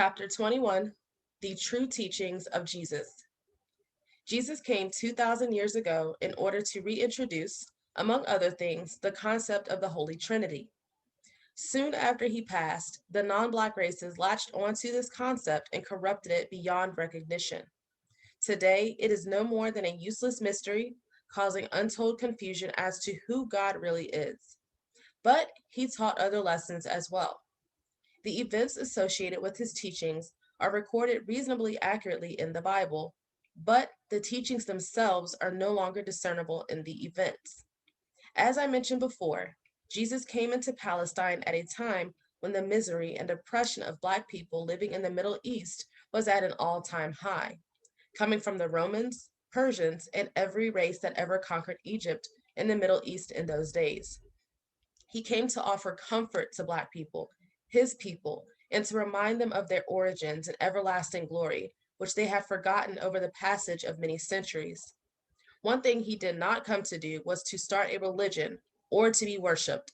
Chapter 21, The True Teachings of Jesus. Jesus came 2,000 years ago in order to reintroduce, among other things, the concept of the Holy Trinity. Soon after he passed, the non-Black races latched onto this concept and corrupted it beyond recognition. Today, it is no more than a useless mystery, causing untold confusion as to who God really is. But he taught other lessons as well. The events associated with his teachings are recorded reasonably accurately in the Bible, but the teachings themselves are no longer discernible in the events. As I mentioned before, Jesus came into Palestine at a time when the misery and oppression of Black people living in the Middle East was at an all-time high, coming from the Romans, Persians, and every race that ever conquered Egypt in the Middle East in those days. He came to offer comfort to Black people, his people, and to remind them of their origins and everlasting glory, which they have forgotten over the passage of many centuries. One thing he did not come to do was to start a religion or to be worshiped.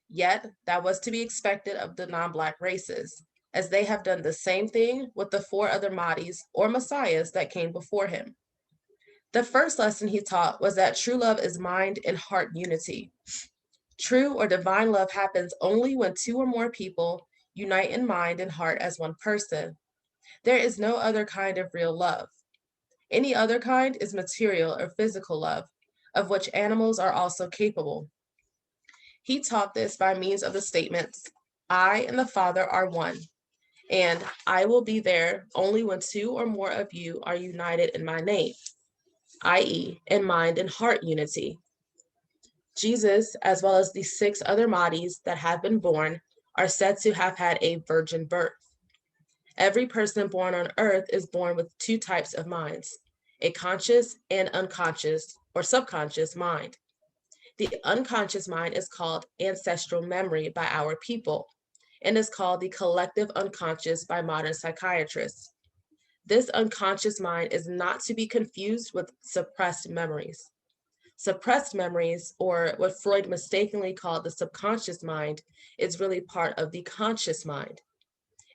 Yet, that was to be expected of the non-Black races, as they have done the same thing with the four other Mahdis or Messiahs that came before him. The first lesson he taught was that true love is mind and heart unity. True or divine love happens only when two or more people unite in mind and heart as one person. There is no other kind of real love. Any other kind is material or physical love, of which animals are also capable. He taught this by means of the statements, I and the Father are one, and I will be there only when two or more of you are united in my name, i.e., in mind and heart unity. Jesus, as well as the six other Mahdis that have been born, are said to have had a virgin birth. Every person born on earth is born with two types of minds, a conscious and unconscious or subconscious mind. The unconscious mind is called ancestral memory by our people and is called the collective unconscious by modern psychiatrists. This unconscious mind is not to be confused with suppressed memories. Suppressed memories, or what Freud mistakenly called the subconscious mind, is really part of the conscious mind.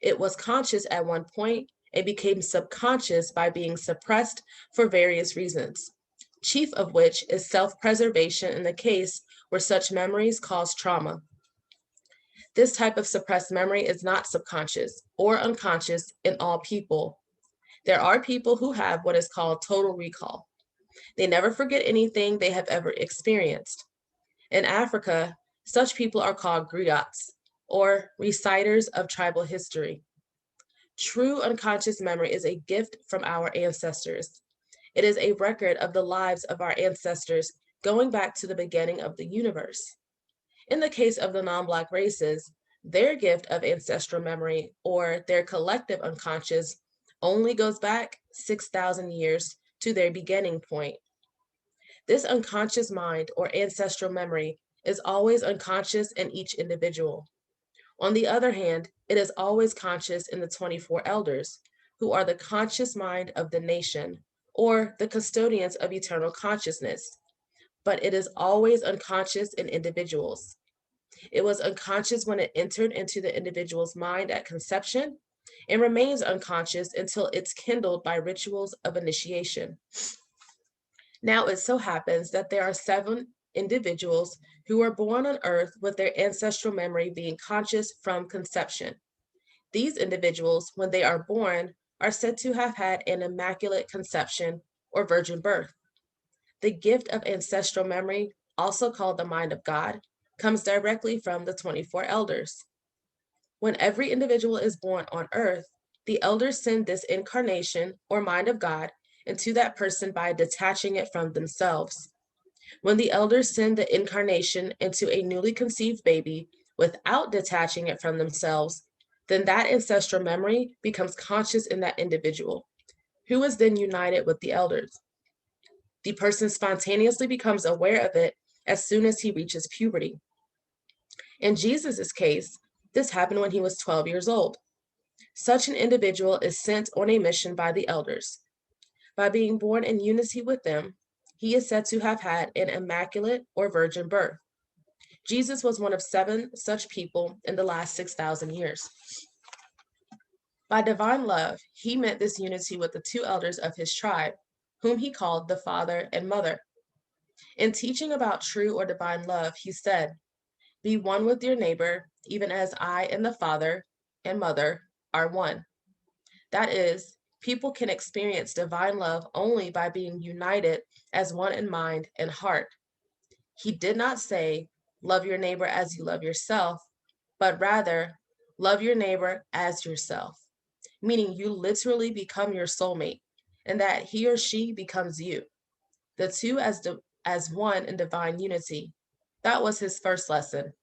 It was conscious at one point and became subconscious by being suppressed for various reasons, chief of which is self-preservation in the case where such memories cause trauma. This type of suppressed memory is not subconscious or unconscious in all people. There are people who have what is called total recall. They never forget anything they have ever experienced. In Africa, such people are called griots, or reciters of tribal history. True unconscious memory is a gift from our ancestors. It is a record of the lives of our ancestors going back to the beginning of the universe. In the case of the non-Black races, their gift of ancestral memory, or their collective unconscious, only goes back 6,000 years to their beginning point. This unconscious mind or ancestral memory is always unconscious in each individual. On the other hand, it is always conscious in the 24 elders, who are the conscious mind of the nation, or the custodians of eternal consciousness. But it is always unconscious in individuals. It was unconscious when it entered into the individual's mind at conception and remains unconscious until it's kindled by rituals of initiation. Now it so happens that there are 7 individuals who were born on earth with their ancestral memory being conscious from conception. These individuals, when they are born, are said to have had an immaculate conception or virgin birth. The gift of ancestral memory, also called the mind of God, comes directly from the 24 elders. When every individual is born on earth, the elders send this incarnation or mind of God into that person by detaching it from themselves. When the elders send the incarnation into a newly conceived baby without detaching it from themselves, then that ancestral memory becomes conscious in that individual, who is then united with the elders. The person spontaneously becomes aware of it as soon as he reaches puberty. In Jesus' case, this happened when he was 12 years old. Such an individual is sent on a mission by the elders. By being born in unity with them, he is said to have had an immaculate or virgin birth. Jesus was one of 7 such people in the last 6,000 years. By divine love, he meant this unity with the two elders of his tribe, whom he called the father and mother. In teaching about true or divine love, he said, "Be one with your neighbor, even as I and the father and mother are one." That is, people can experience divine love only by being united as one in mind and heart. He did not say, "Love your neighbor as you love yourself," but rather, "Love your neighbor as yourself," meaning you literally become your soulmate and that he or she becomes you, the two as one in divine unity. That was his first lesson.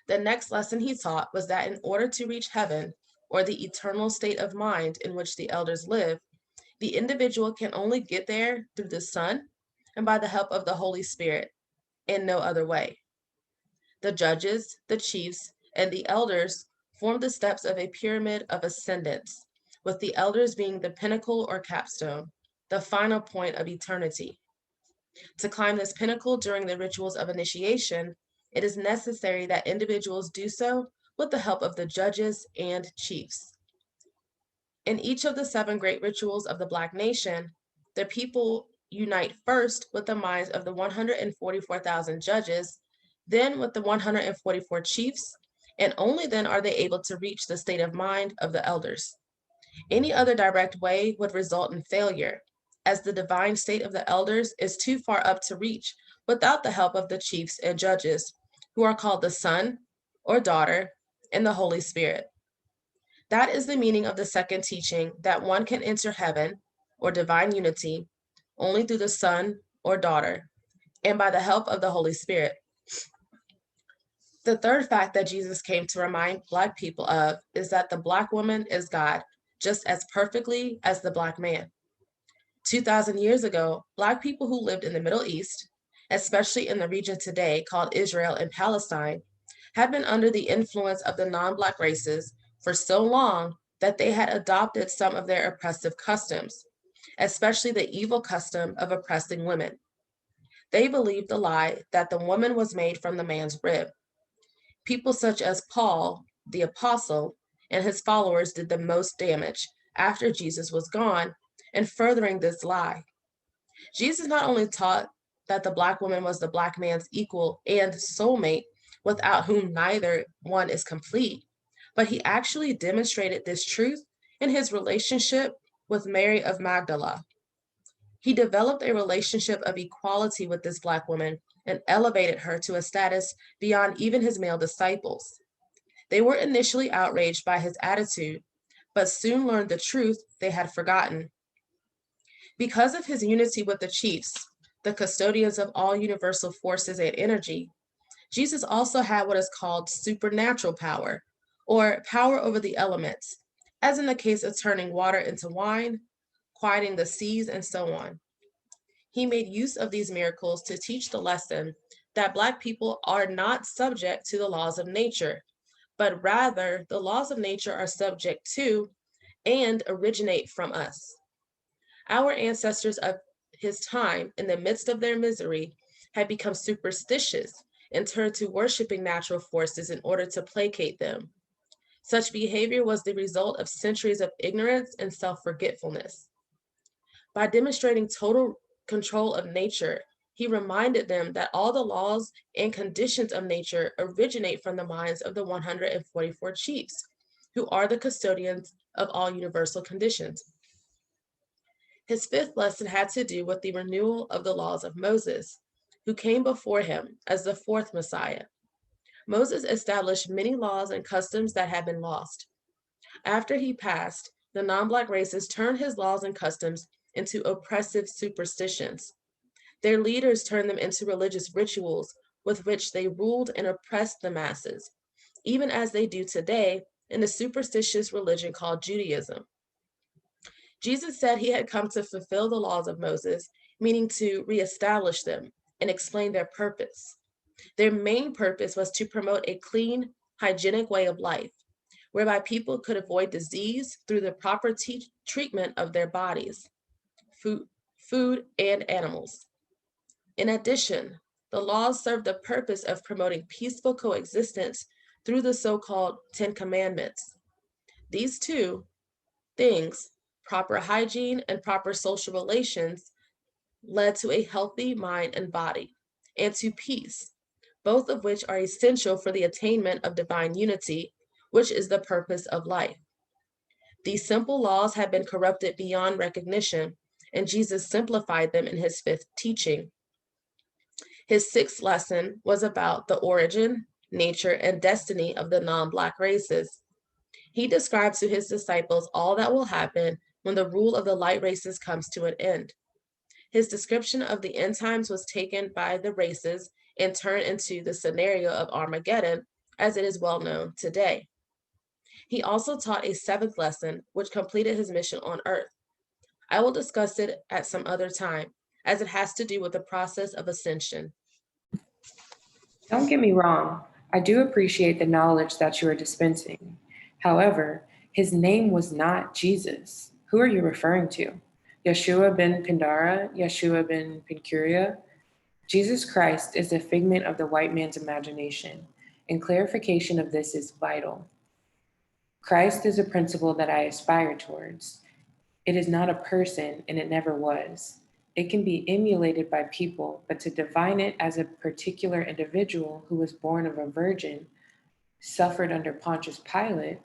The next lesson he taught was that in order to reach heaven, or the eternal state of mind in which the elders live, the individual can only get there through the Son and by the help of the Holy Spirit, in no other way. The judges, the chiefs, and the elders form the steps of a pyramid of ascendance, with the elders being the pinnacle or capstone, the final point of eternity. To climb this pinnacle during the rituals of initiation, it is necessary that individuals do so with the help of the judges and chiefs. In each of the 7 great rituals of the Black nation, the people unite first with the minds of the 144,000 judges, then with the 144 chiefs, and only then are they able to reach the state of mind of the elders. Any other direct way would result in failure, as the divine state of the elders is too far up to reach without the help of the chiefs and judges, who are called the Son or Daughter and the Holy Spirit. That is the meaning of the second teaching, that one can enter heaven, or divine unity, only through the Son or Daughter, and by the help of the Holy Spirit. The third fact that Jesus came to remind Black people of is that the Black woman is God, just as perfectly as the Black man. 2,000 years ago, Black people who lived in the Middle East, especially in the region today called Israel and Palestine, had been under the influence of the non-Black races for so long that they had adopted some of their oppressive customs, especially the evil custom of oppressing women. They believed the lie that the woman was made from the man's rib. People such as Paul, the apostle, and his followers did the most damage after Jesus was gone in furthering this lie. Jesus not only taught that the Black woman was the Black man's equal and soulmate, without whom neither one is complete, but he actually demonstrated this truth in his relationship with Mary of Magdala. He developed a relationship of equality with this Black woman and elevated her to a status beyond even his male disciples. They were initially outraged by his attitude, but soon learned the truth they had forgotten. Because of his unity with the chiefs, the custodians of all universal forces and energy, Jesus also had what is called supernatural power, or power over the elements, as in the case of turning water into wine, quieting the seas, and so on. He made use of these miracles to teach the lesson that Black people are not subject to the laws of nature, but rather the laws of nature are subject to and originate from us. Our ancestors of his time, in the midst of their misery, had become superstitious and turned to worshiping natural forces in order to placate them. Such behavior was the result of centuries of ignorance and self-forgetfulness. By demonstrating total control of nature, he reminded them that all the laws and conditions of nature originate from the minds of the 144 chiefs, who are the custodians of all universal conditions. His fifth lesson had to do with the renewal of the laws of Moses, who came before him as the fourth Messiah. Moses established many laws and customs that had been lost. After he passed, the non-Black races turned his laws and customs into oppressive superstitions. Their leaders turned them into religious rituals with which they ruled and oppressed the masses, even as they do today in the superstitious religion called Judaism. Jesus said he had come to fulfill the laws of Moses, meaning to reestablish them and explain their purpose. Their main purpose was to promote a clean, hygienic way of life, whereby people could avoid disease through the proper treatment of their bodies, food, and animals. In addition, the laws served the purpose of promoting peaceful coexistence through the so-called Ten Commandments. These two things, proper hygiene and proper social relations, led to a healthy mind and body, and to peace, both of which are essential for the attainment of divine unity, which is the purpose of life. These simple laws have been corrupted beyond recognition, and Jesus simplified them in his fifth teaching. His sixth lesson was about the origin, nature, and destiny of the non-Black races. He describes to his disciples all that will happen when the rule of the light races comes to an end. His description of the end times was taken by the races and turned into the scenario of Armageddon, as it is well known today. He also taught a seventh lesson, which completed his mission on Earth. I will discuss it at some other time, as it has to do with the process of ascension. Don't get me wrong, I do appreciate the knowledge that you are dispensing. However, his name was not Jesus. Who are you referring to? Yeshua ben Pindara? Yeshua ben Pincuria? Jesus Christ is a figment of the white man's imagination, and clarification of this is vital. Christ is a principle that I aspire towards. It is not a person, and it never was. It can be emulated by people, but to define it as a particular individual who was born of a virgin, suffered under Pontius Pilate.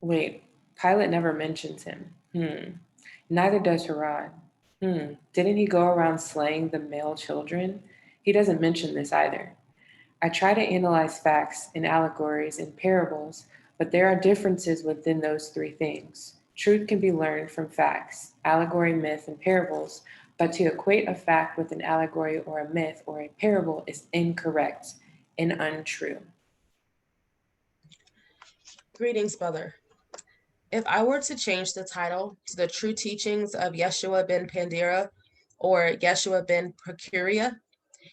Wait, Pilate never mentions him. Neither does Herod. Didn't he go around slaying the male children? He doesn't mention this either. I try to analyze facts and allegories and parables, but there are differences within those three things. Truth can be learned from facts, allegory, myth, and parables, but to equate a fact with an allegory or a myth or a parable is incorrect and untrue. Greetings, brother. If I were to change the title to the true teachings of Yeshua ben Pandira or Yeshua ben Procuria,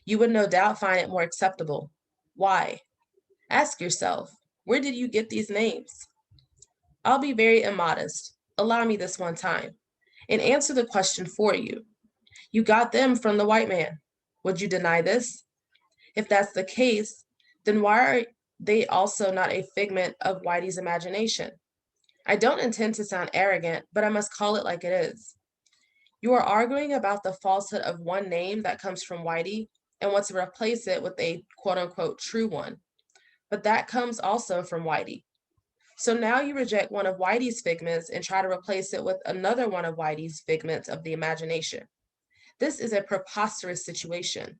you would no doubt find it more acceptable. Why? Ask yourself, where did you get these names? I'll be very immodest. Allow me this one time and answer the question for you. You got them from the white man. Would you deny this? If that's the case, then why are they also not a figment of Whitey's imagination? I don't intend to sound arrogant, but I must call it like it is. You are arguing about the falsehood of one name that comes from Whitey and want to replace it with a quote unquote true one. But that comes also from Whitey. So now you reject one of Whitey's figments and try to replace it with another one of Whitey's figments of the imagination. This is a preposterous situation.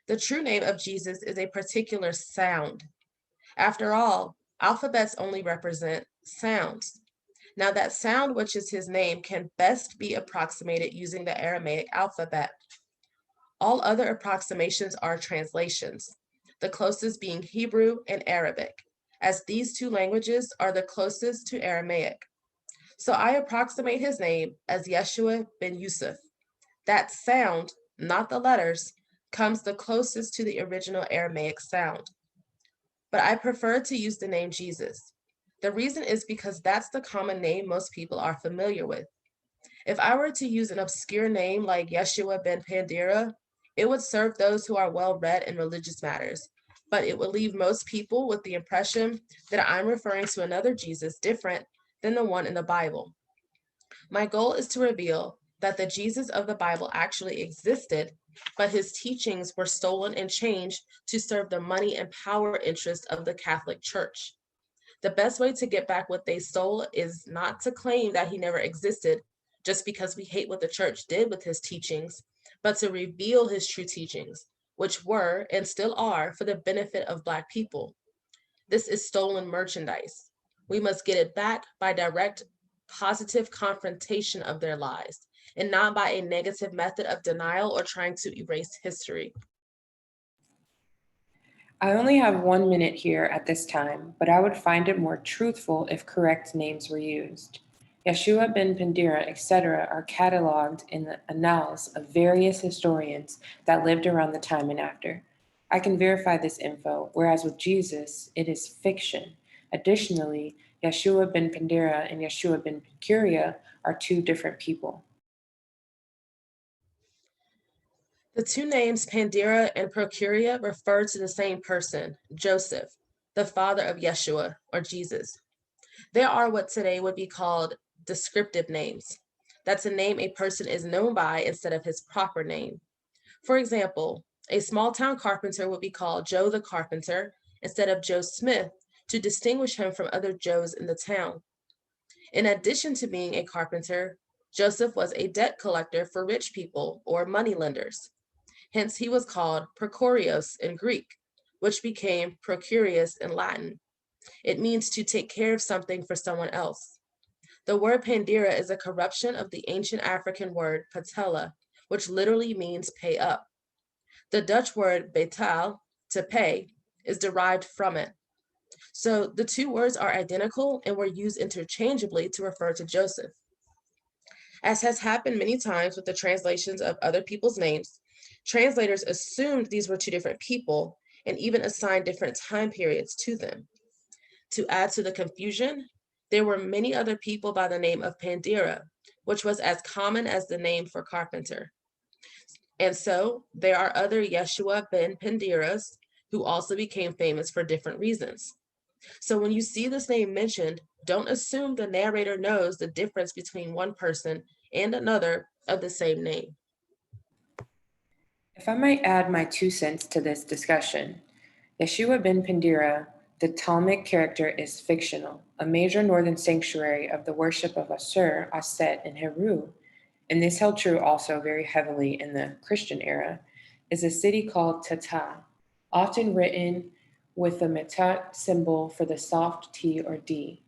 The true name of Jesus is a particular sound. After all, alphabets only represent sounds. Now that sound, which is his name, can best be approximated using the Aramaic alphabet. All other approximations are translations, the closest being Hebrew and Arabic, as these two languages are the closest to Aramaic. So I approximate his name as Yeshua ben Yusuf. That sound, not the letters, comes the closest to the original Aramaic sound. But I prefer to use the name Jesus. The reason is because that's the common name most people are familiar with. If I were to use an obscure name like Yeshua ben Pandira, it would serve those who are well read in religious matters, but it would leave most people with the impression that I'm referring to another Jesus different than the one in the Bible. My goal is to reveal that the Jesus of the Bible actually existed, but his teachings were stolen and changed to serve the money and power interests of the Catholic Church. The best way to get back what they stole is not to claim that he never existed just because we hate what the church did with his teachings, but to reveal his true teachings, which were and still are for the benefit of Black people. This is stolen merchandise. We must get it back by direct, positive confrontation of their lies, and not by a negative method of denial or trying to erase history. I only have 1 minute here at this time, but I would find it more truthful if correct names were used. Yeshua ben Pandira, etc., are cataloged in the annals of various historians that lived around the time and after. I can verify this info, whereas with Jesus, it is fiction. Additionally, Yeshua ben Pandira and Yeshua ben Curia are two different people. The two names Pandira and Procuria refer to the same person, Joseph, the father of Yeshua, or Jesus. There are what today would be called descriptive names. That's a name a person is known by instead of his proper name. For example, a small town carpenter would be called Joe the Carpenter instead of Joe Smith to distinguish him from other Joes in the town. In addition to being a carpenter, Joseph was a debt collector for rich people or moneylenders. Hence, he was called Procurios in Greek, which became Procurius in Latin. It means to take care of something for someone else. The word Pandira is a corruption of the ancient African word patella, which literally means pay up. The Dutch word betaal, to pay, is derived from it. So the two words are identical and were used interchangeably to refer to Joseph. As has happened many times with the translations of other people's names, translators assumed these were two different people and even assigned different time periods to them. To add to the confusion, there were many other people by the name of Pandira, which was as common as the name for carpenter. And so there are other Yeshua ben Pandiras who also became famous for different reasons. So when you see this name mentioned, don't assume the narrator knows the difference between one person and another of the same name. If I might add my 2 cents to this discussion, Yeshua ben Pandira, the Talmudic character, is fictional, a major northern sanctuary of the worship of Asur, Aset, and Heru, and this held true also very heavily in the Christian era, is a city called Tata, often written with the metat symbol for the soft T or D.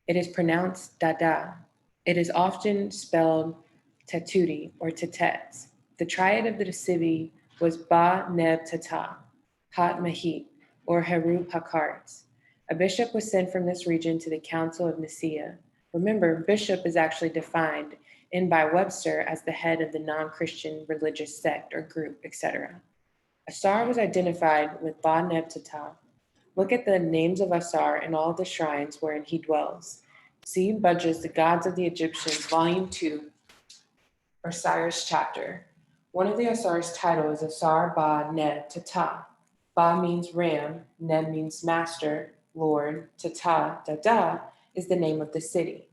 It is pronounced Dada. It is often spelled Tatudi or Tatet. The triad of the city was Ba Neb Tata, Hat Mahit, or Heru Pakart. A bishop was sent from this region to the Council of Nicaea. Remember, bishop is actually defined in by Webster as the head of the non-Christian religious sect or group, etc. Asar was identified with Ba Neb Tata. Look at the names of Asar in all the shrines wherein he dwells. See Budge's The Gods of the Egyptians, Volume 2, Osiris chapter. One of the Asar's title is Asar Ba Neb Tata. Ba means ram, Neb means master, lord, Tata, Dada is the name of the city.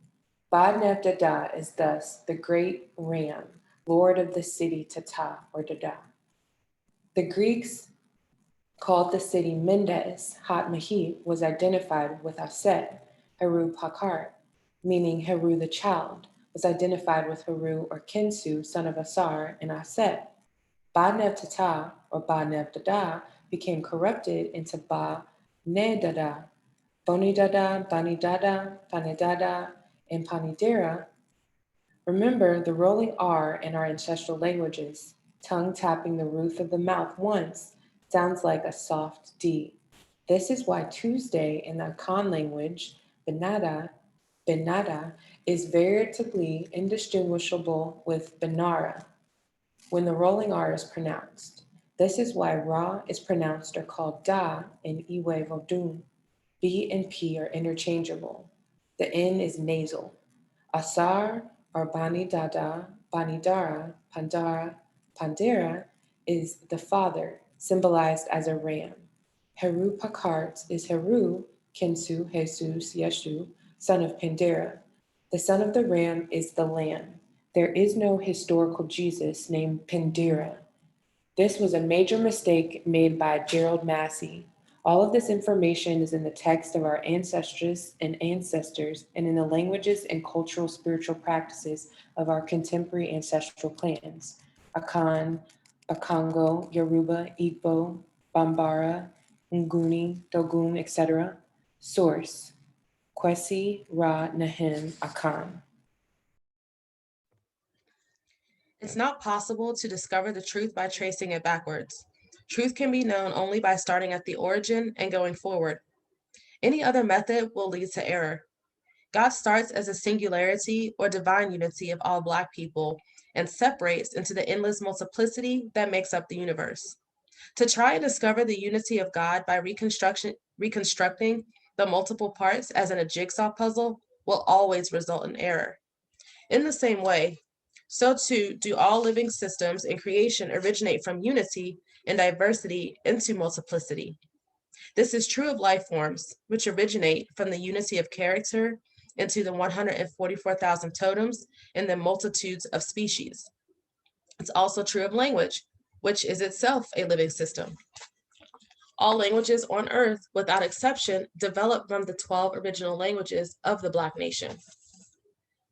Ba Neb Dada is thus the great ram, lord of the city Tata or Dada. The Greeks called the city Mendes, Hat Mahit was identified with Aset. Heru Pakart, meaning Heru the child, was identified with Heru or Kinsu, son of Asar, and Aset. Ba Neb Tata or Ba Neb Dada became corrupted into Ba Ne Dada. Boni Dada, Bani Dada, Pani Dada, and Panidera. Remember the rolling R in our ancestral languages, tongue tapping the roof of the mouth once sounds like a soft D. This is why Tuesday in the Akan language, Benada, is veritably indistinguishable with Benara when the rolling R is pronounced. This is why Ra is pronounced or called Da in Iwe Vodun. B and P are interchangeable. The N is nasal. Asar or Bani Dada, Bani Dara, Pandara, Pandera is the father, symbolized as a ram. Heru Pakart is Heru, Kinsu, Jesus, Yeshu, son of Pandera. The son of the ram is the lamb. There is no historical Jesus named Pandera. This was a major mistake made by Gerald Massey. All of this information is in the text of our ancestors and in the languages and cultural spiritual practices of our contemporary ancestral clans. Akan, Akongo, Yoruba, Igbo, Bambara, Nguni, Dogon, etc. Source, Kwesi Ra Nahim Akan. It's not possible to discover the truth by tracing it backwards. Truth can be known only by starting at the origin and going forward. Any other method will lead to error. God starts as a singularity or divine unity of all Black people and separates into the endless multiplicity that makes up the universe. To try and discover the unity of God by reconstructing the multiple parts as in a jigsaw puzzle will always result in error. In the same way, so too do all living systems in creation originate from unity and diversity into multiplicity. This is true of life forms, which originate from the unity of character into the 144,000 totems and the multitudes of species. It's also true of language, which is itself a living system. All languages on Earth, without exception, developed from the 12 original languages of the Black nation.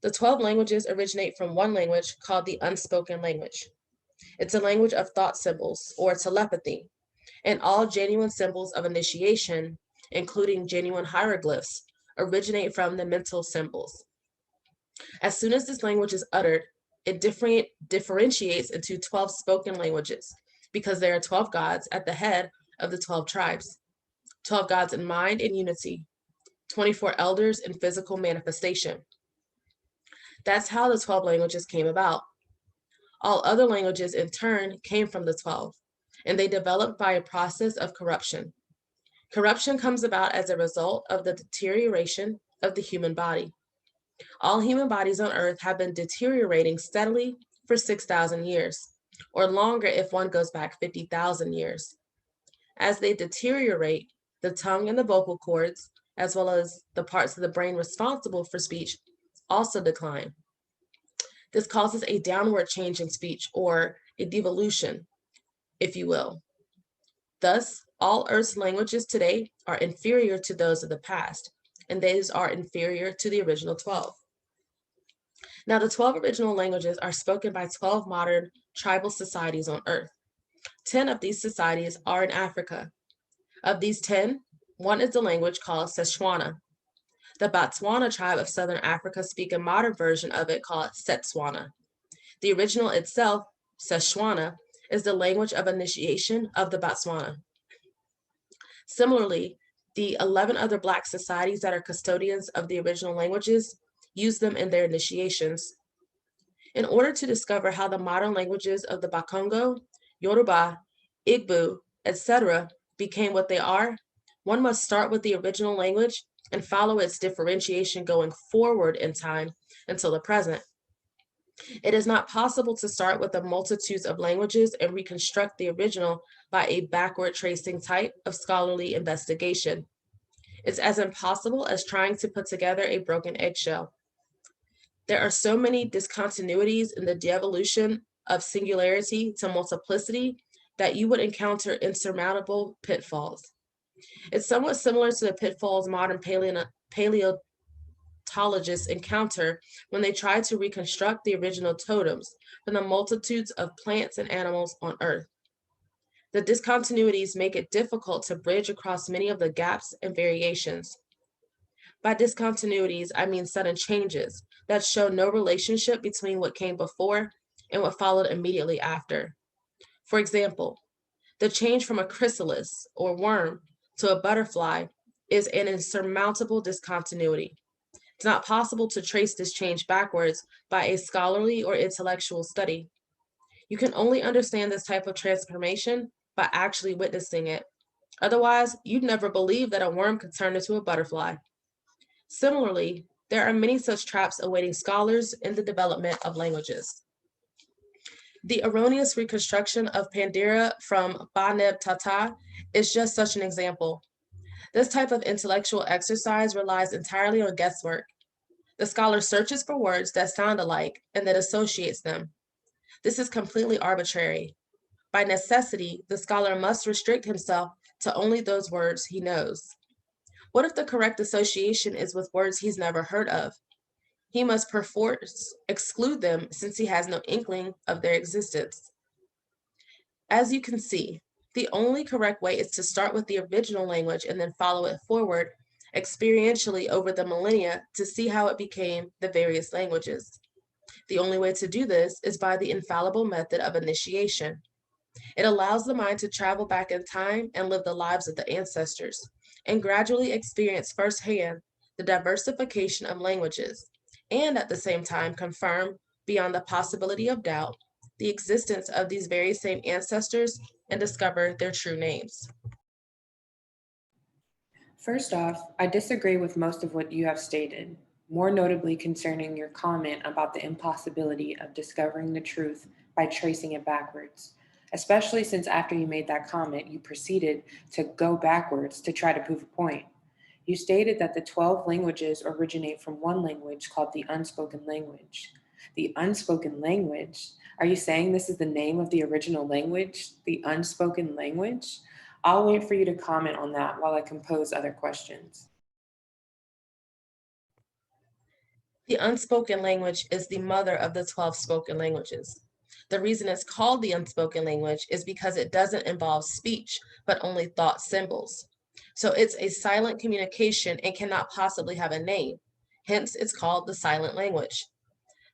The 12 languages originate from one language called the Unspoken Language. It's a language of thought symbols, or telepathy, and all genuine symbols of initiation, including genuine hieroglyphs, originate from the mental symbols. As soon as this language is uttered, it differentiates into 12 spoken languages because there are 12 gods at the head of the 12 tribes, 12 gods in mind and unity, 24 elders in physical manifestation. That's how the 12 languages came about. All other languages, in turn, came from the 12, and they developed by a process of corruption. Corruption comes about as a result of the deterioration of the human body. All human bodies on Earth have been deteriorating steadily for 6,000 years, or longer if one goes back 50,000 years. As they deteriorate, the tongue and the vocal cords, as well as the parts of the brain responsible for speech, also decline. This causes a downward change in speech, or a devolution, if you will. Thus, all Earth's languages today are inferior to those of the past, and these are inferior to the original 12. Now, the 12 original languages are spoken by 12 modern tribal societies on Earth. 10 of these societies are in Africa. Of these 10, one is the language called Setswana. The Botswana tribe of Southern Africa speak a modern version of it called Setswana. The original itself, Setswana, is the language of initiation of the Botswana. Similarly, the 11 other Black societies that are custodians of the original languages use them in their initiations. In order to discover how the modern languages of the Bakongo, Yoruba, Igbo, etc. became what they are, one must start with the original language and follow its differentiation going forward in time until the present. It is not possible to start with the multitudes of languages and reconstruct the original by a backward tracing type of scholarly investigation. It's as impossible as trying to put together a broken eggshell. There are so many discontinuities in the devolution of singularity to multiplicity that you would encounter insurmountable pitfalls. It's somewhat similar to the pitfalls modern paleontologists encounter when they try to reconstruct the original totems from the multitudes of plants and animals on Earth. The discontinuities make it difficult to bridge across many of the gaps and variations. By discontinuities, I mean sudden changes that show no relationship between what came before and what followed immediately after. For example, the change from a chrysalis or worm to a butterfly is an insurmountable discontinuity. It's not possible to trace this change backwards by a scholarly or intellectual study. You can only understand this type of transformation by actually witnessing it. Otherwise, you'd never believe that a worm could turn into a butterfly. Similarly, there are many such traps awaiting scholars in the development of languages. The erroneous reconstruction of Pandira from Ba-Neb Tata is just such an example. This type of intellectual exercise relies entirely on guesswork. The scholar searches for words that sound alike and then associates them. This is completely arbitrary. By necessity, the scholar must restrict himself to only those words he knows. What if the correct association is with words he's never heard of? He must perforce exclude them since he has no inkling of their existence. As you can see, the only correct way is to start with the original language and then follow it forward experientially over the millennia to see how it became the various languages. The only way to do this is by the infallible method of initiation. It allows the mind to travel back in time and live the lives of the ancestors, and gradually experience firsthand the diversification of languages, and at the same time confirm, beyond the possibility of doubt, the existence of these very same ancestors and discover their true names. First off, I disagree with most of what you have stated, more notably concerning your comment about the impossibility of discovering the truth by tracing it backwards. especially since after you made that comment, you proceeded to go backwards to try to prove a point. You stated that the 12 languages originate from one language called the unspoken language. The unspoken language? Are you saying this is the name of the original language, the unspoken language? I'll wait for you to comment on that while I compose other questions. The unspoken language is the mother of the 12 spoken languages. The reason it's called the unspoken language is because it doesn't involve speech, but only thought symbols. So it's a silent communication and cannot possibly have a name. Hence, it's called the silent language.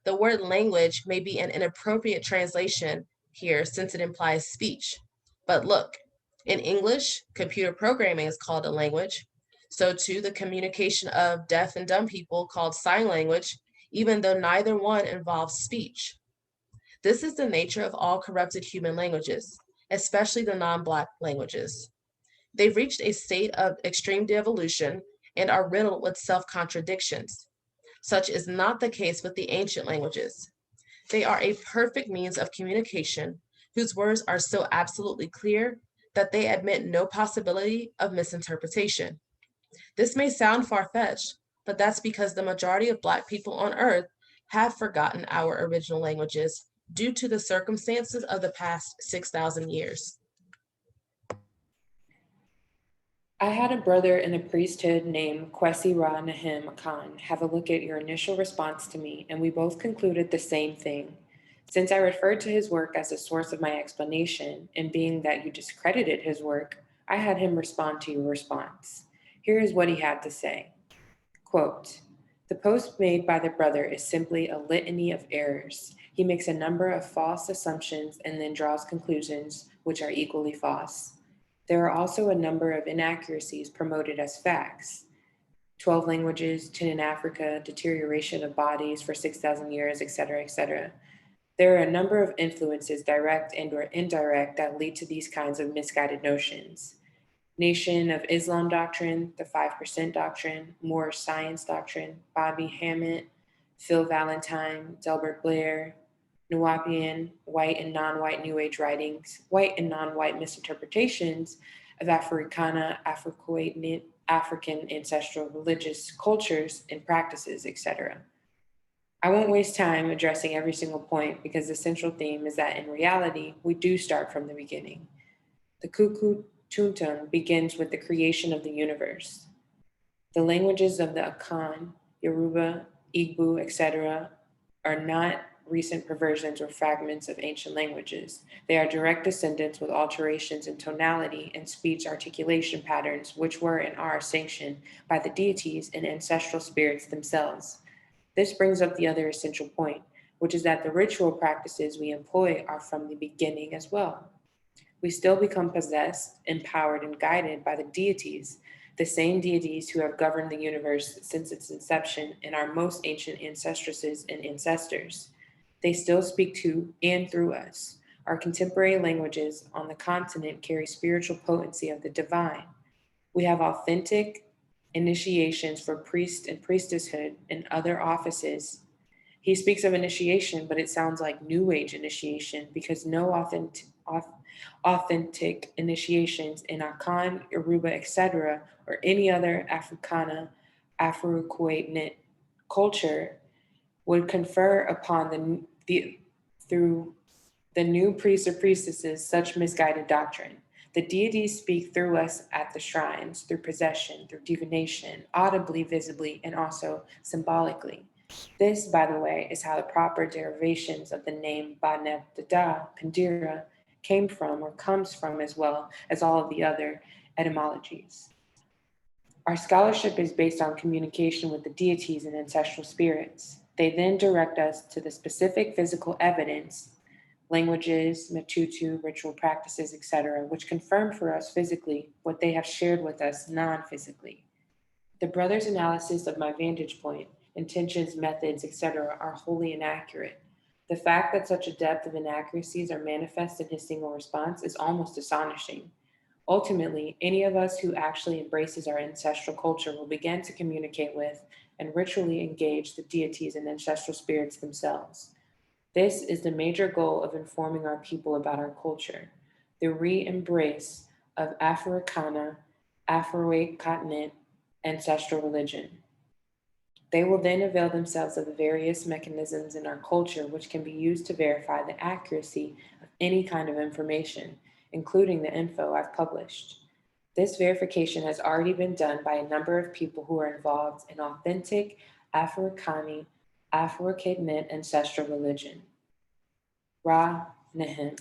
The word language may be an inappropriate translation here since it implies speech. But look, in English, computer programming is called a language. So too, the communication of deaf and dumb people called sign language, even though neither one involves speech. This is the nature of all corrupted human languages, especially the non-Black languages. They've reached a state of extreme devolution and are riddled with self-contradictions. Such is not the case with the ancient languages. They are a perfect means of communication whose words are so absolutely clear that they admit no possibility of misinterpretation. This may sound far fetched, but that's because the majority of Black people on Earth have forgotten our original languages due to the circumstances of the past 6,000 years. I had a brother in the priesthood named Kwesi Ra Nahim Khan have a look at your initial response to me, and we both concluded the same thing. Since I referred to his work as a source of my explanation, and being that you discredited his work, I had him respond to your response. Here is what he had to say. Quote, the post made by the brother is simply a litany of errors. He makes a number of false assumptions and then draws conclusions which are equally false. There are also a number of inaccuracies promoted as facts. 12 languages, 10 in Africa, deterioration of bodies for 6,000 years, etc., etc. There are a number of influences, direct and or indirect, that lead to these kinds of misguided notions. Nation of Islam doctrine, the 5% doctrine, Moorish science doctrine, Bobby Hammett, Phil Valentine, Delbert Blair, Nuwapian, white and non-white New Age writings, white and non-white misinterpretations of Africana, Afroquoit, African ancestral religious cultures and practices, etc. I won't waste time addressing every single point because the central theme is that in reality, we do start from the beginning. The Kuku Tuntum begins with the creation of the universe. The languages of the Akan, Yoruba, Igbo, etc., are not recent perversions or fragments of ancient languages. They are direct descendants with alterations in tonality and speech articulation patterns, which were and are sanctioned by the deities and ancestral spirits themselves. This brings up the other essential point, which is that the ritual practices we employ are from the beginning as well. We still become possessed, empowered, and guided by the deities, the same deities who have governed the universe since its inception and our most ancient ancestresses and ancestors. They still speak to and through us. Our contemporary languages on the continent carry spiritual potency of the divine. We have authentic initiations for priest and priestesshood and other offices. He speaks of initiation, but it sounds like New Age initiation because no authentic initiations in Akan, Yoruba, etc., or any other Africana, Afro-Kuwait culture would confer upon through the new priests or priestesses such misguided doctrine. The deities speak through us at the shrines, through possession, through divination, audibly, visibly, and also symbolically. This, by the way, is how the proper derivations of the name Baneb Dada, Pandira, came from or comes from, as well as all of the other etymologies. Our scholarship is based on communication with the deities and ancestral spirits. They then direct us to the specific physical evidence, languages, matutu, ritual practices, etc., which confirm for us physically what they have shared with us non-physically. The brother's analysis of my vantage point, intentions, methods, etc., are wholly inaccurate. The fact that such a depth of inaccuracies are manifest in his single response is almost astonishing. Ultimately, any of us who actually embraces our ancestral culture will begin to communicate with and ritually engage the deities and ancestral spirits themselves. This is the major goal of informing our people about our culture, the re-embrace of Africana, Afroic continent, ancestral religion. They will then avail themselves of the various mechanisms in our culture which can be used to verify the accuracy of any kind of information, including the info I've published. This verification has already been done by a number of people who are involved in authentic Africani, Afro-Kidnet ancestral religion. Ra Nehim.